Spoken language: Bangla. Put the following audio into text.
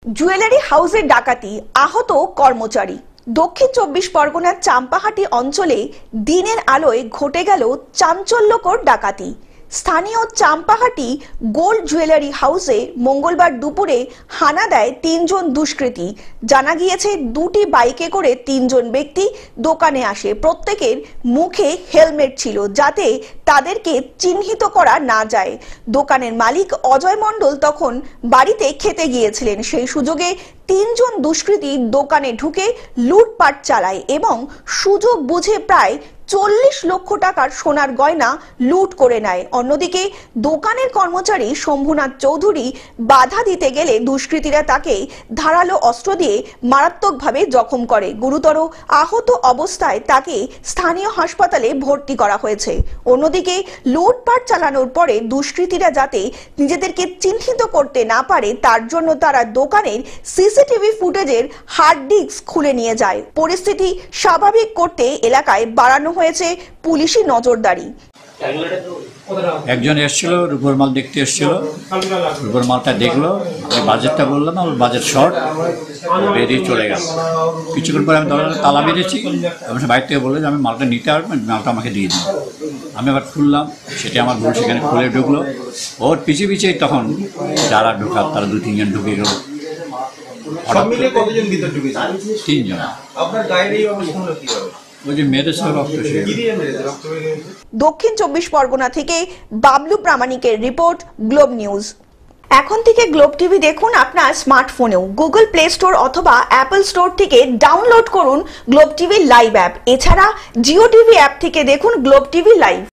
জুয়েলারি হাউসের ডাকাতি, আহত কর্মচারী। দক্ষিণ ২৪ পরগনার চাম্পাহাটি অঞ্চলে দিনের আলোয় ঘটে গেল চাঞ্চল্যকর ডাকাতি। স্থানীয় চাম্পাহাটি গোল্ড জুয়েলারি হাউসে মঙ্গলবার দুপুরে হানা দেয় ৩ জন দুষ্কৃতী। জানা গিয়েছে দুটি বাইকে করে ৩ জন ব্যক্তি দোকানে আসে। প্রত্যেকের মুখে হেলমেট ছিল যাতে তাদেরকে চিহ্নিত করা না যায়। দোকানের মালিক অজয় মণ্ডল তখন বাড়িতে খেতে গিয়েছিলেন। সেই সুযোগে ৩ জন দুষ্কৃতী দোকানে ঢুকে লুটপাট চালায় এবং সুযোগ বুঝে প্রায় ৪০ লক্ষ টাকার সোনার গয়না লুট করে নেয়। অন্যদিকে দোকানের কর্মচারী শম্ভুনাথ চৌধুরী বাধা দিতে গেলে দুষ্কৃতীরা তাকে ধারালো অস্ত্র দিয়ে মারাত্মকভাবে জখম করে। গুরুতর আহত অবস্থায় তাকে স্থানীয় হাসপাতালে ভর্তি করা হয়েছে। অন্যদিকে লুটপাট চালানোর পরে দুষ্কৃতীরা যাতে নিজেদেরকে চিহ্নিত করতে না পারে তার জন্য তারা দোকানের সিসিটিভি ফুটেজের হার্ড ডিস্ক খুলে নিয়ে যায়। পরিস্থিতি স্বাভাবিক করতে এলাকায় বাড়ানো হয়েছে পুলিশি নজরদারি। একজন এসেছিল রূপোর মাল দেখতে এসেছিল, রূপোর মালটা দেখলো, আমি বাজেটটা বললাম, আমার বাজেট শর্ট, বেরিয়ে চলে গেল। কিছুক্ষণ পরে আমি দরজাটা তালা মেরেছি, আমি বাইরে থেকে বললো যে আমি মালটা নিতে পারবো, মালটা আমাকে দিয়ে দিন। আমি আবার খুললাম, সেটা আমার বোন সেখানে খুলে ঢুকলো। ওর পিছিয়ে পিছিয়ে তখন যারা ঢোকার তারা ২-৩ জন ঢুকে গেল। সব মিলে কতজন ভিতর ঢুকেছে? ৩ জন। আপনার গায়ের এই অবস্থা হলো কিভাবে? দক্ষিণ ২৪ পরগনা থেকে বাবলু প্রামাণিকের রিপোর্ট, গ্লোব নিউজ। এখন থেকে গ্লোব টিভি দেখুন আপনার স্মার্টফোনেও। গুগল প্লে স্টোর অথবা অ্যাপল স্টোর থেকে ডাউনলোড করুন গ্লোব টিভি লাইভ অ্যাপ। এছাড়া জিও টিভি অ্যাপ থেকে দেখুন গ্লোব টিভি লাইভ।